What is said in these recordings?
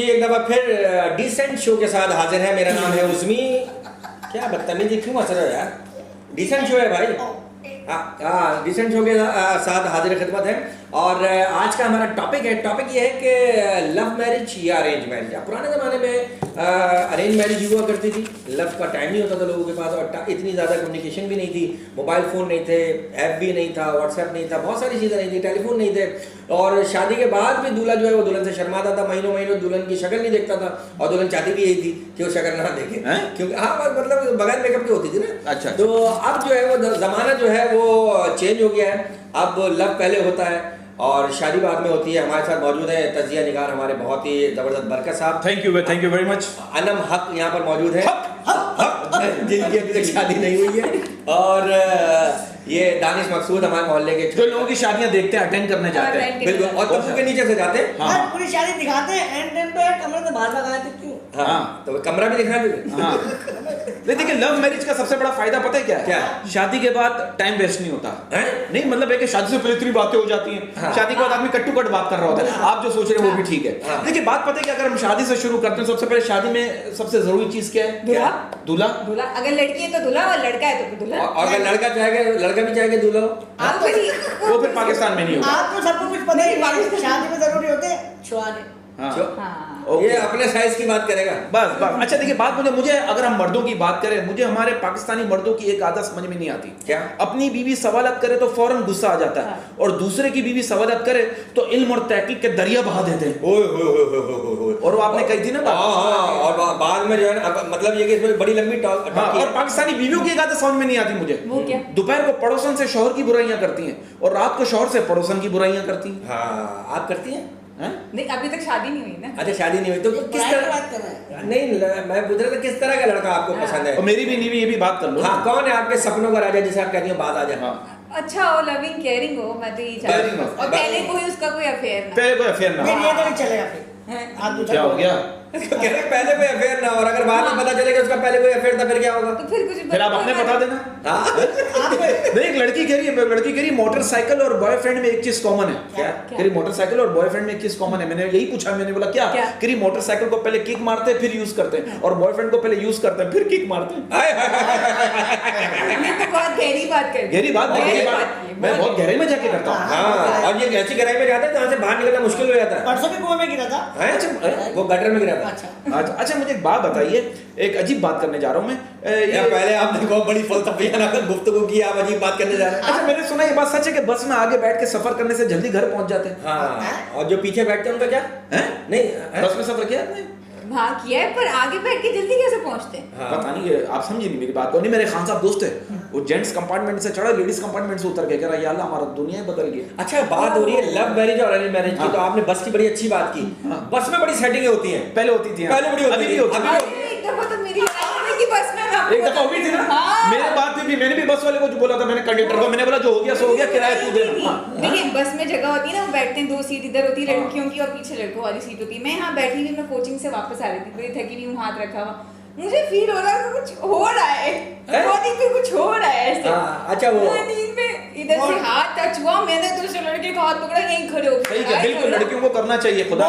एक दफा फिर डिसेंट शो के साथ हाजिर है। मेरा नाम है उस्मी। क्या बदतमीजी क्यों हंस रहे हो यार? डिसेंट शो है भाई। हाँ, डिसेंट शो के साथ हाजिर खिदमत है। और आज का हमारा टॉपिक ये है कि लव मैरिज या अरेंज मैरिज। पुराने ज़माने में अरेंज मैरिज हुआ करती थी, लव का टाइम नहीं होता था लोगों के पास, और इतनी ज़्यादा कम्युनिकेशन भी नहीं थी, मोबाइल फ़ोन नहीं थे, ऐप भी नहीं था, व्हाट्सएप नहीं था, बहुत सारी चीज़ें नहीं थी, टेलीफोन नहीं थे। और शादी के बाद भी दूल्हा जो है वो दुल्हन से शर्माता था, महीनों दुल्हन की शक्ल नहीं देखता था, और दुल्हन चाहती भी यही थी कि वो शक्ल ना देखे, क्योंकि हाँ मतलब बगैर मेकअप की होती थी ना। अच्छा। तो अब जो है वो ज़माना जो है वो चेंज हो गया है। अब लव पहले होता है और शादी बाद में होती है। हमारे साथ मौजूद है तजिया निगार, हमारे बहुत ही जबरदस्त बरकत साहब। Thank you very much. Anam हक यहाँ पर मौजूद है, जिनकी अभी तक शादी नहीं हुई है। और ये दानिश मकसूद, हमारे मोहल्ले के जो लोगों की शादियां देखते हैं, अटेंड करने जाते हैं, बिल्कुल, और तब्बू के नीचे से जाते हैं। हाँ, पूरी शादी दिखाते हैं, एंड टाइम पे कमरे से बाहर लगाए थे क्यों? हाँ, तो कमरा भी दिखना भी। हाँ। देखिए, लव मैरिज का सबसे बड़ा फायदा पता है क्या है? क्या? शादी के बाद टाइम वेस्ट नहीं होता है? नहीं, मतलब है कि शादी से पहले इतनी बातें हो जाती हैं। हाँ। शादी के बाद आदमी कट टू कट बात कर रहा होता है। आप जो सोच रहे हैं वो भी ठीक है। हाँ। देखिए, बात पता है कि अगर हम शादी से शुरू करते हैं, सबसे पहले शादी में सबसे जरूरी चीज क्या है? दूल्हा। अगर लड़की है तो दूल्हा और लड़का है तो दूल्हा। और अगर लड़का भी चाहेगा दूल्हा हो, वो फिर पाकिस्तान में नहीं होगा। आपको सबको कुछ पता है, शादी में जरूरी होते हैं छुआने। ये अपने साइज की बात करेगा बस। अच्छा देखिए, बात मुझे अगर हम मर्दों की बात करें, मुझे हमारे पाकिस्तानी मर्दों की एक आदत समझ में नहीं आती। क्या? अपनी बीवी सवालत करे तो फौरन गुस्सा आ जाता है, और दूसरे की बीवी सवालत करे तो इल्म और तहकीक के दरिया बहा देते हैं। और वो आपने कही थी ना बात। और बाद में जो है ना, मतलब ये कि इसमें बड़ी लंबी टॉक। और पाकिस्तानी बीवियों की एक आदत समझ में नहीं आती मुझे। वो क्या? दोपहर को पड़ोसन से शौहर की बुराइयां करती हैं, और रात को शौहर से पड़ोसन की बुराइयां करती हैं। हाँ, आप करती हैं? नहीं, अभी तक शादी नहीं हुई ना। अच्छा, शादी नहीं हुई तो किस तरह बात कर रहे हैं? नहीं, मैं पूछ रहा था किस तरह का लड़का आपको पसंद है? और मेरी भी नहीं, ये भी बात कर लो। हाँ, कौन है आपके सपनों का राजा, जिसे आप कहती हो बात आ जाए? अच्छा हो, लविंग केयरिंग हो, मैं तो यही चाहती हूँ। और पहले कोई उसका कोई अफेयर ना। पहले कोई अफेयर ना। नहीं, ये तो नहीं चलेगा फिर। आप क्या हो गया? पहले कोई अफेयर ना, और अगर बाद में पता चले कि उसका पहले कोई अफेयर था, फिर क्या होगा? तो फिर आप अपने बता देना। नहीं, एक लड़की कह रही है मोटरसाइकिल और बॉयफ्रेंड में एक चीज कॉमन है। क्या कह रही? मोटरसाइकिल और बॉयफ्रेंड में एक चीज कॉमन है। मैंने यही पूछा, मैंने बोला क्या? कह रही मोटरसाइकिल को पहले किक मारते हैं, फिर यूज करते हैं, और बॉयफ्रेंड को पहले यूज करते हैं, फिर किक मारते हैं। ये तो बहुत गहरी बात कर। गहरी बात मैं बहुत गहराई में जाके करता हूँ। हाँ, और ये ऐसी गहराई में जाता है जहाँ से बाहर निकलना मुश्किल हो जाता है। परसों भी कुएं में गिरा था। वो गटर में गिरा था। अच्छा, मुझे एक बात बताइए, एक अजीब बात करने जा रहा हूँ मैं। पहले आपने बहुत बड़ी फलसफियाना गुफ्तगू की, आप अजीब बात करने जा रहे हैं। अच्छा, मैंने सुना ये बात सच है कि बस में आगे बैठ के सफर करने से जल्दी घर पहुंच जाते हैं? हाँ, और जो पीछे बैठते हैं उनका क्या है? नहीं, बस में सफर किया आपने? हाँ किया है, पर आगे बैठ के जल्दी कैसे पहुंचते हैं? हाँ। पता नहीं, आप समझे नहीं मेरी बात को। नहीं, मेरे खान साहब दोस्त है, वो जेंट्स कंपार्टमेंट से चढ़ा, लेडीज कंपार्टमेंट से उतर के कह रहा या अल्लाह हमारा दुनिया ही बदल गई। अच्छा, बात हो रही है लव मैरिज और अरेंज मैरिज की, तो आपने बस की बड़ी अच्छी बात की। बस में बड़ी सेटिंगें होती हैं। पहले होती थी, पहले बड़ी होती थी। एक दफा तो मेरी बस में एक दफा हुई थी ना। मेरे बात में भी मैंने भी बस वाले को बोला था, मैंने कंडक्टर को मैंने बोला जो हो गया सो हो गया, किराया तू देना। देखिए, बस में जगह होती है ना, वो बैठते हैं, 2 सीट इधर होती है लड़कियों की और पीछे लड़कों वाली सीट होती है। मैं यहाँ बैठी हुई, मैं कोचिंग से वापस आ रही थी, बड़ी थकी हुई हूँ, हाथ रखा हुआ, मुझे फील हो रहा है कुछ हो रहा है, बॉडी पे कुछ हो रहा है ऐसे। अच्छा, वो नींद में इधर से हाथ टच हुआ, मैंने दूसरे लड़के का हाथ पकड़ा, यहीं खड़े हो गए। सही है, बिल्कुल लड़कियों को करना चाहिए। खुदा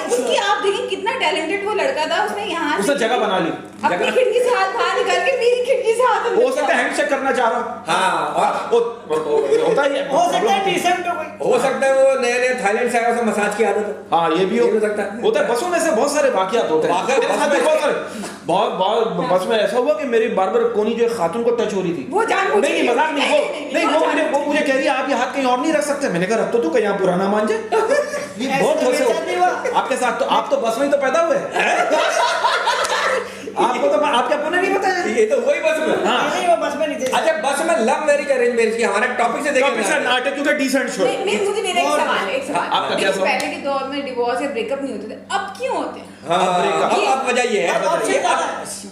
उसकी आप देखिए कितना टैलेंटेड वो लड़का था, उसने यहाँ उसने जगह बना ली, अपनी खिड़की से हाथ बाहर निकाल के मेरी खिड़की से हाथ हो सकता है हैंडशेक करना चाह रहा। हाँ, होता है, हो सकता है डिसेंट हो सकता है वो नए थाईलैंड से आया, उसे मसाज की आदत है। हाँ, ये भी हो सकता है। होता है। बसों में से बहुत सारे वाकयात होते हैं। बहुत बस में ऐसा हुआ कि मेरी बार-बार कोनी जो खातून को टच हो रही थी। वो जानबूझ नहीं, मजाक नहीं, वो मुझे कह रही है आप ये हाथ कहीं और नहीं रख सकते। मैंने कहा रख तो तू कहीं यहाँ पुराना मान जाए। ये बहुत आपके साथ, तो आप तो बस में ही तो पैदा हुए। आपको तो आपके अपने नहीं पता है, ये तो वही बस में। हाँ, नहीं, वो बस में नहीं थे। अच्छा, बस में लव मैरिज अरेंज मैरिज की हमारा टॉपिक से देखिए। नाटक क्योंकि डिसेंट शो। मुझे मेरा एक सवाल आपका क्या सवाल? पहले के दौर में डिवोर्स या ब्रेकअप नहीं होते थे, अब क्यों होते हैं? अब वजह ये है,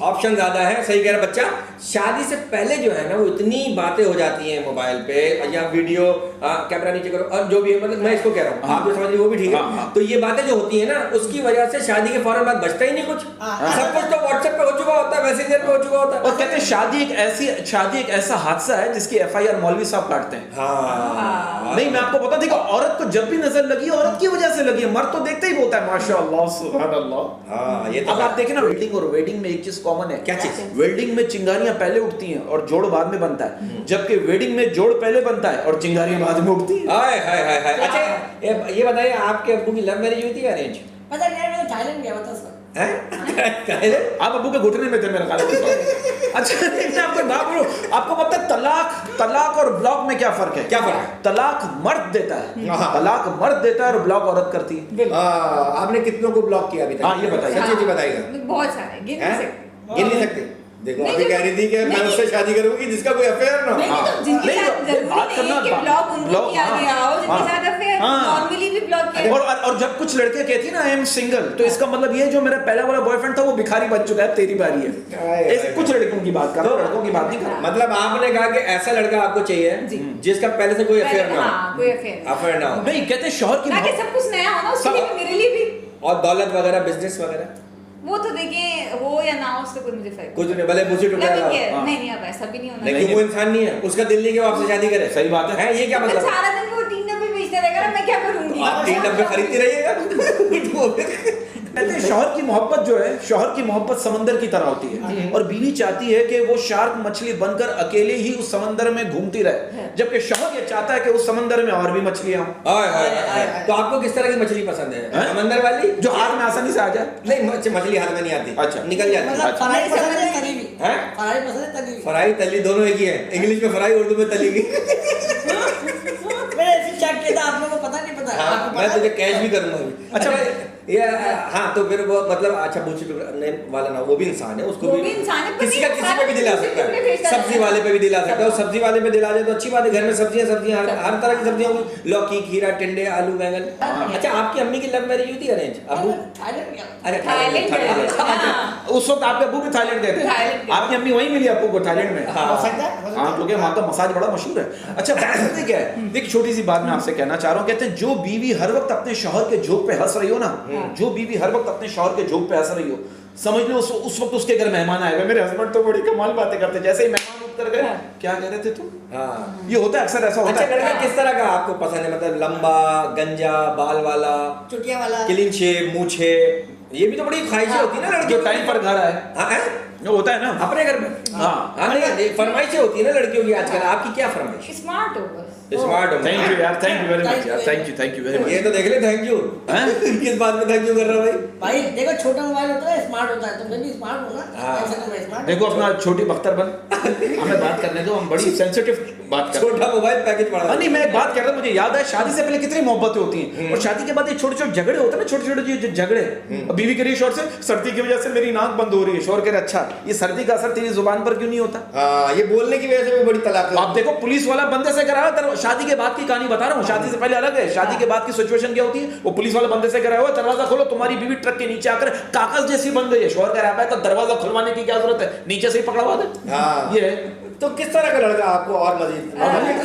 ऑप्शन ज्यादा है। सही कह रहा बच्चा। शादी से पहले जो है ना, वो इतनी बातें हो जाती हैं मोबाइल पे या वीडियो, कैमरा नीचे करो और जो भी है, मतलब मैं इसको कह रहा हूँ, आप जो समझ रहे हो वो भी ठीक है। तो ये बातें जो होती है ना, उसकी वजह से शादी के फौरन बाद बचता ही नहीं कुछ। सब कुछ तो व्हाट्सएप पे हो चुका होता है, मैसेंजर पे हो चुका होता है। और कहते हैं शादी एक ऐसा हादसा हादसा है जिसकी FIR मौलवी साहब काटते हैं। हाँ नहीं, मैं आपको बता दूं कि औरत को जब भी नजर लगी औरत की वजह से लगी है, मर्द तो देखते ही बोलता है माशाअल्लाह सुभान अल्लाह। हाँ, ये तो अब आप देखें ना, वेल्डिंग और वेडिंग में एक चीज कॉमन है। क्या चीज? वेल्डिंग में चिंगारियां पहले उठती हैं और जोड़ बाद में बनता है, जबकि वेडिंग में जोड़ पहले बनता है और चिंगारियां बाद में उठती हैं। हाय हाय हाय हाय। अच्छा ये बताइए, आपके अब्बू की लव मैरिज हुई थी या अरेंज? पता नहीं, मैं थाईलैंड गया था सर। हैं? आप अब्बू के घुटने में थे मेरे ख्याल से। अच्छा, मैं आपको बात बोलूं, आपको पता है तलाक और ब्लॉक में क्या फर्क है? क्या फर्क है? तलाक मर्द देता है, हाँ। तलाक मर्द देता है और ब्लॉक औरत करती है। आपने कितनों को ब्लॉक किया अभी तक? हाँ, ये बताइए। सच्ची जी बताइएगा। बहुत सारे गिन नहीं हैं? सकते। गिन नहीं सकते। देखो नहीं, अभी जो- कह रही थी कि मैं नहीं, उससे शादी करूंगी जिसका कोई अफेयर ना हो। नहीं, हाँ। तो जिनके नहीं, साथ तो जरूरी बात नहीं करना, है कि ब्लॉक उनको ब्लॉक, किया हाँ, गया हो, जिनके हाँ, साथ अफेयर हाँ। नॉर्मली भी ब्लॉक किया। और जब कुछ लड़के कहती है ना आई एम सिंगल, तो इसका मतलब ये जो मेरा पहला वाला बॉयफ्रेंड था वो भिखारी बन चुका है, तेरी बारी हाय, है। हाय, कुछ लड़कों की बात कर रहा हूं, लड़कों की बात नहीं कर रहा। मतलब आपने कहा कि ऐसा लड़का आपको चाहिए जी। जिसका पहले से कोई अफेयर ना हाँ, हो। कोई अफेयर अफेयर ना हो नहीं, कहते हैं शौहर की ताकि मोहब्बत- सब कुछ नया हो ना, उसके लिए भी, मेरे लिए भी। और दौलत वगैरह, बिजनेस वगैरह वो तो देखिए हो या ना हो, उससे कोई मुझे फर्क कुछ नहीं, भले बुशी टुकड़ा नहीं ना हो। है। हाँ। नहीं, अब ऐसा भी नहीं होना लेकिन वो इंसान नहीं है, उसका दिल नहीं कि वो आपसे शादी करे। सही बात है। ये क्या तो मतलब? सारा दिन वो 3 डब्बे बेचते रहेगा ना, मैं क्या करूंगी? आप 3 डब्बे खरीदती रहिएगा। कहते हैं शौहर की मोहब्बत जो है, शौहर की मोहब्बत समंदर की तरह होती है और बीवी चाहती है कि वो शार्क मछली बनकर अकेले ही उस समंदर में घूमती रहे, जबकि शौहर ये चाहता है कि उस समंदर में और भी मछलियां हों। हाय हाय हाय। तो आपको किस तरह की मछली पसंद है? हैं? समंदर वाली जो हाथ में आसानी से आ जाए। नहीं, मछली हाथ में नहीं आती। अच्छा। निकल जाती मतलब है। फ्राई पसंद है तली भी? हैं? फ्राई पसंद है तली भी? फ्राई तली दोनों एक ही है। इंग्लिश में फ्राई, उर्दू में तली भी। मैंने ऐसे चेक किया था, आप लोगों को पता नहीं पता? हाँ, आपको मैं पता तुझे है? कैश भी करूंगा अभी। अच्छा। ये हाँ, तो फिर वो मतलब अच्छा बुशी टुकड़ा वाला ना, वो भी इंसान है, उसको वो भी इंसान है, पर किसी का नहीं, किसी पे भी दिला सारा सकता टुकड़े है। भेजता सब्जी रहता है। वाले पे भी दिला सकता है, और सब्जी वाले पे दिला जाए तो अच्छी बात है। घर में सब्जियां हर तरह की सब्जियां होंगी, लौकी, खीरा, टिंडे, आलू, बैंगन। अच्छा, आपकी अम्मी की लव मैरिज हुई थी अरेंज? अबू? थाईलैंड गया। अरे थाईलैंड अच्छा, उस वक्त आपके अब्बू भी थाईलैंड गए थे? थाईलैंड गए। आपकी अम्मी वहीं मिली आपको को थाईलैंड में? हाँ। हो सकता है? हाँ, क्योंकि वहाँ का मसाज बड़ा मशहूर है। अच्छा, बात करते क्या है, देखिए छोटी सी बात मैं आपसे कहना चाह रहा हूँ। कहते हैं जो बीवी हर वक्त अपने शौहर के जोक पे हंस रही हो ना, जो बीवी हर वक्त अपने शौहर के जोक पे हंस रही हो, समझ लो उस वक्त उसके घर मेहमान आए हुए। मेरे हस्बैंड तो बड़ी कमाल बातें करते, जैसे ही मेहमान उतर गए, हाँ। क्या कह रहे थे तुम? हाँ। ये होता है, अक्सर ऐसा होता अच्छा, है। लड़का किस तरह का आपको पसंद है? मतलब लंबा, गंजा, बाल वाला, चुटिया वाला? क्लीन शेव, मूछे, ये भी तो बड़ी ख्वाहिशें होती है ना लड़कियों जो टाइम पर घर आए, हाँ, हैं? जो होता है ना अपने घर में। हाँ। हाँ, नहीं, फरमाइशें होती है ना लड़कियों की आजकल। आपकी क्या फरमाइश? स्मार्ट हो बस। स्मार्ट हो। थैंक यू यार, थैंक यू वेरी मच यार, Thank you. Thank you very ये मच। तो देख ले, थैंक यू। हैं? किस बात में थैंक यू कर रहा भाई? भाई देखो, छोटा मोबाइल होता है, स्मार्ट होता है। तुम भी स्मार्ट हो ना, हाँ। ऐसे तो मैं स्मार्ट देखो अपना छोटी बख्तर बन, हमें बात करने दो, हम बड़ी सेंसिटिव बात कर रहे हैं। छोटा मोबाइल पैकेज पड़ा हाँ, नहीं, मैं एक बात कर रहा हूँ, मुझे याद है शादी से पहले कितनी मोहब्बतें होती हैं और शादी के बाद ये छोटे छोटे झगड़े होते हैं ना, छोटे छोटे जो झगड़े। अब बीवी कह रही है शोर से, सर्दी की वजह से मेरी नाक बंद हो रही है। शोर कह रहे अच्छा, ये सर्दी का असर तेरी जुबान पर क्यों नहीं होता? हाँ, ये बोलने की वजह से भी बड़ी तलाक आप देखो, पुलिस वाला बंदे से कराया हुआ, शादी के बाद की कहानी बता रहा हूँ, शादी से पहले अलग है, शादी के बाद की सिचुएशन क्या होती है। वो पुलिस वाला बंदे से कराया हुआ, दरवाजा खोलो, तुम्हारी बीवी ट्रक के नीचे आकर कागज जैसी बन गई है। शोर कह रहा है तो दरवाजा खुलवाने की क्या जरूरत है, नीचे से ही पकड़वा दे। हाँ। ये है। तो किस तरह का लड़का आपको और मजीद?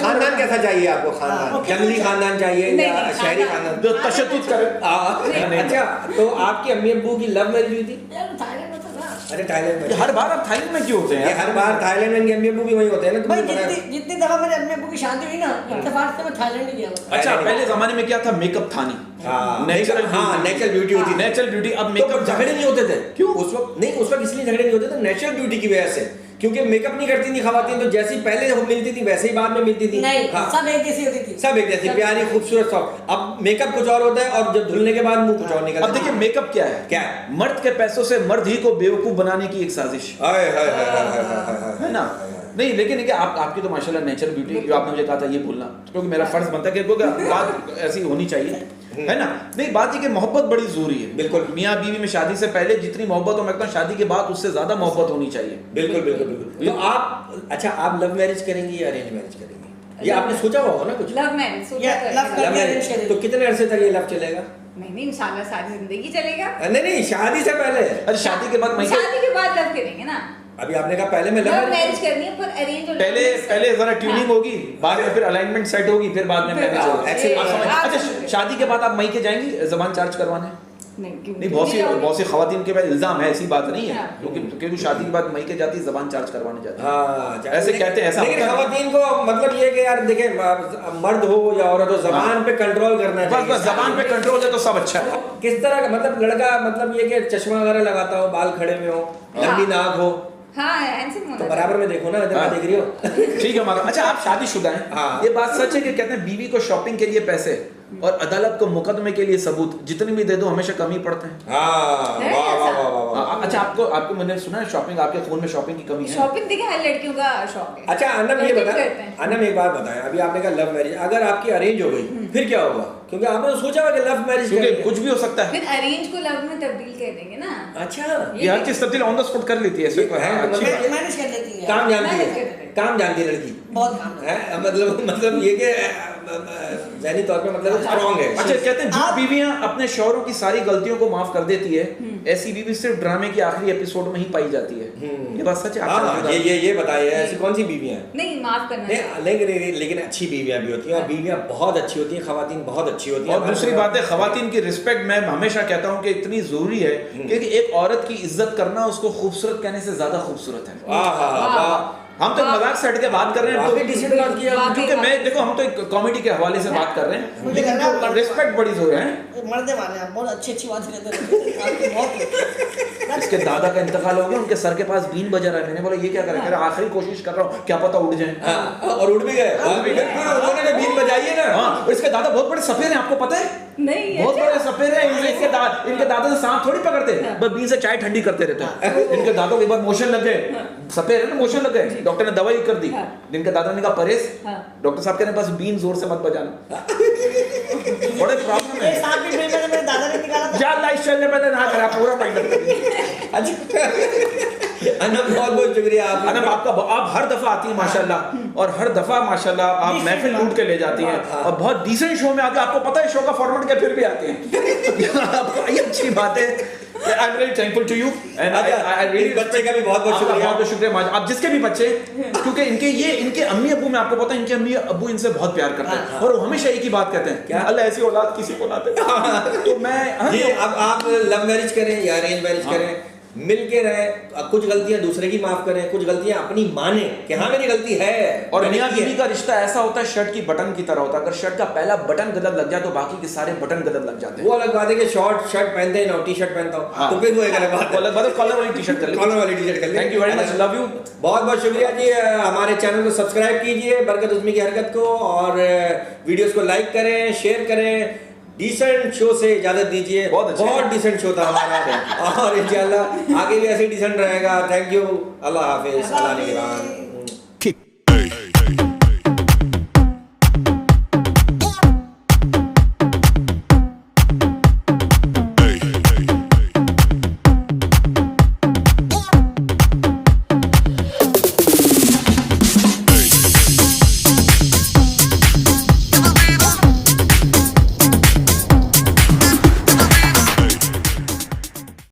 खानदान कैसा चाहिए आपको? खानदान जंगली खानदान चाहिए नहीं, या नहीं, शहरी खानदान। खानदान? जो तशद्दुद करे। हाँ। अच्छा, तो आपकी अम्मी अब्बू की लव मैरिज हुई थी? यार थाईलैंड में तो ना। अरे थाईलैंड में। ये हर बार आप थाईलैंड में क्यों होते हैं ये यार? हर बार थाईलैंड में इनके अम्मी अब्बू भी वही होते हैं ना, भाई तुम्हें पता है? जितनी दफा मेरे अम्मी अब्बू की शादी हुई ना, इत्तेफाक से मैं थाईलैंड ही गया हूँ। अच्छा, पहले जमाने में क्या था, मेकअप था नहीं, हाँ, नेचुरल हाँ, नेचुरल ब्यूटी होती थी। Natural beauty. अब तो मेकअप झगड़े नहीं होते थे क्यों? उस वक्त? नहीं, उस वक्त इसलिए झगड़े नहीं होते थे नेचुरल ब्यूटी की वजह से, क्योंकि मेकअप नहीं करती थी खवातीन, तो जैसी पहले वो मिलती थी वैसे ही बाद में मिलती थी। नहीं, हाँ, सब एक जैसी होती थी। सब एक जैसी, प्यारी, खूबसूरत, सॉफ्ट। अब मेकअप कुछ और होता है और जब धुलने के बाद मुंह कुछ और निकलता है। अब देखिए मेकअप क्या है, क्या है? मर्द के पैसों से मर्द ही को बेवकूफ बनाने की एक साजिश हाय हाय हाय हाय हाय हाय हाय। है ना। नहीं, लेकिन देखिए आपकी तो माशाल्लाह नेचुरल ब्यूटी, जो आपने मुझे कहा था ये बोलना, क्योंकि मेरा फर्ज बनता है कि क्योंकि बात ऐसी होनी चाहिए, है ना। नहीं, बात ये कि मोहब्बत बड़ी जरूरी है। बिल्कुल। मियाँ बीवी में शादी से पहले जितनी मोहब्बत हो, मैं कहता हूं शादी के बाद उससे ज्यादा मोहब्बत होनी चाहिए। बिल्कुल बिल्कुल बिल्कुल। तो आप, अच्छा, आप लव मैरिज करेंगी या अरेंज मैरिज करेंगी? ये आपने सोचा हुआ होगा ना कुछ? लव मैरिज सोचा Yeah, तो है। love लव arrange मैरिज करेंगे। तो कितने अरसे तक ये लव चलेगा? नहीं, इंशाल्लाह सारी जिंदगी चलेगा। नहीं नहीं, शादी से पहले। अरे शादी के बाद मैं शादी के बाद लव करेंगे ना। अभी आपने कहा पहले मैं लव मैरिज करनी है, पर अरेंज और पहले जरा ट्यूनिंग होगी, बाद में फिर अलाइनमेंट सेट होगी, फिर बाद में फिर मैरिज होगी। excellent। आप समझ- अच्छा, शादी के बाद आप मई के जाएंगी जबान चार्ज करवाने? नहीं, बहुत सी खवातीन के पास इल्जाम है, ऐसी बात नहीं है, क्योंकि शादी के बाद मई के जाती जबान चार्ज करवाने जाती है। हाँ, ऐसे कहते हैं, ऐसा लेकिन खवातीन को मतलब ये कि यार देखे, मर्द हो या औरत हो, जबान पे कंट्रोल करना चाहिए। बस जबान पे कंट्रोल है तो सब अच्छा है। किस तरह का मतलब लड़का, मतलब ये कि चश्मा वगैरह लगाता हो, बाल खड़े में हो, लंबी नाक हो, हाँ हैंडसम होना तो बराबर में देखो ना, इधर हाँ। देख रही हो। ठीक है मारा। अच्छा, आप शादीशुदा हैं? हाँ। ये बात सच है कि कहते हैं बीवी को शॉपिंग के लिए पैसे और अदालत को मुकदमे के लिए सबूत जितने भी दे दो हमेशा कमी पड़ते हैं। हाँ, है वाह वाह ऐसा? वाह वाह वाह। अच्छा, आपको मैंने सुना है शॉपिंग, आपके खून में शॉपिंग की कमी है? शॉपिंग देखिए हर लड़कियों का शौक है। अच्छा अनम, ये लड़के बता, भी करते हैं। अनम एक बात बताएं, अभी आपने कहा लव मैरिज, अगर आपकी अरेंज हो गई फिर क्या होगा? क्योंकि आपने तो सोचा होगा कि लव मैरिज क्योंकि करेंगे। कुछ भी हो सकता है। फिर अरेंज को लव में तब्दील कर देंगे ना। अच्छा, ये हर चीज तब्दील ऑन द स्पॉट कर लेती है, ऐसे कोई है अच्छी बात है। मैनेज कर लेती है, काम जानती मैनेज है, कर देते। काम जानती है लड़की बहुत काम है। है, मतलब ये कि ज़हनी तौर पे मतलब स्ट्रॉन्ग है। अच्छा, कहते हैं जो आप- बीवियां अपने शौहरों की सारी गलतियों को माफ कर देती है, ऐसी बीवी सिर्फ ड्रामे के आखिरी एपिसोड में ही पाई जाती है। ये बात सच है? आप हाँ, शादीशुदा हैं? ये बताइए, ऐसी कौन सी बीवियां हैं? नहीं माफ करना चाहिए। लेकिन अच्छी बीवियां भी होती हैं, और बीवियां बहुत अच्छी होती हैं, खवातीन बहुत अच्छी होती हैं। और दूसरी बात है, खवातीन की रिस्पेक्ट मैं हमेशा कहता हूँ कि इतनी जरूरी है, क्योंकि एक औरत की इज्जत करना उसको खूबसूरत कहने से ज्यादा खूबसूरत है। आहा, वाह। हम तो मजाक से हट के बात कर रहे हैं, काफी डिसेंट बात किया। क्योंकि मैं देखो, हम तो एक कॉमेडी के हवाले से बात कर रहे हैं, मुझे लेकिन लगा जो रिस्पेक्ट बड़ी जोर है। मर्दे वाले आप बहुत अच्छी बात करते हैं, आपकी बहुत इसके दादा का इंतकाल हो गया, उनके सर के पास बीन बजा रहा है। मैंने बोला ये क्या कर रहा है? कह रहा आखिरी कोशिश कर रहा हूँ, क्या पता उड़ जाए। हाँ, और उड़ भी गए। फिर उन्होंने जो बीन बजाई है ना, हाँ, और इसके दादा बहुत बड़े सफेद हैं, आपको पता है? नहीं बहुत अच्छा। बड़े सफेद हैं। इनके दादा से सांप थोड़ी पकड़ते, बस बीन से चाय ठंडी करते रहते हैं। इनके दादों के बाद मोशन लग गए, सफेद है ना, मोशन लग गए, डॉक्टर ने दवाई कर दी। इनके दादा ने कहा परहेज, डॉक्टर साहब कह रहे हैं बस बीन जोर से मत बजाना। बड़े प्रॉब्लम है। एक साथ भी मेरे दादा ने निकाला था। जा लाइफ चलने मैंने ना करा पूरा माइंड। अनम बहुत बहुत शुक्रिया आप। अनम, आप हर दफा आती है माशाल्लाह, और हर दफा माशाल्लाह आप महफिल लूट के ले जाती हैं, और बहुत डिसेंट शो में आके आपको पता है शो का फॉर्मेट क्या, फिर भी आते हैं। आपको ये अच्छी बात है। I am very thankful to you, and I really बच्चे का भी बहुत बहुत शुक्रिया। बहुत बहुत शुक्रिया आप जिसके भी बच्चे, क्योंकि इनके अम्मी अब्बू में आपको पता है, इनके अम्मी अब्बू इनसे बहुत प्यार करते हैं, और वो हमेशा एक ही बात कहते हैं, क्या अल्लाह ऐसी औलाद किसी को ना दे। तो मैं जी, अब आप लव मैरिज करें या अरेंज मैरिज करें, मिल के रहे, कुछ गलतियां दूसरे की माफ करें, कुछ गलतियां अपनी माने कि हाँ मेरी गलती है। और मैंने मियां की है। बीवी का रिश्ता ऐसा होता है, शर्ट की बटन की तरह होता है। अगर शर्ट का पहला बटन गलत लग जाए तो बाकी के सारे बटन गलत लग जाते हैं। वो अलग बात है कि शॉर्ट शर्ट पहनते हैं ना, टी शर्ट पहनता हूँ, तो फिर वो एक अलग बात है। अलग बात है, कॉलर वाली टी-शर्ट कर ले, कॉलर वाली टी शर्ट कर ले। Thank you very much, love you. बहुत बहुत शुक्रिया जी। हमारे चैनल को सब्सक्राइब कीजिए, बरकत उज़्मी की हरकत को, और वीडियोस को लाइक करें, शेयर करें। डिसेंट शो से इजाजत दीजिए, बहुत डिसेंट शो था हमारा, और इंशाल्लाह आगे भी ऐसे डिसेंट रहेगा। थैंक यू, अल्लाह हाफिज, अल्लाह निगहबान।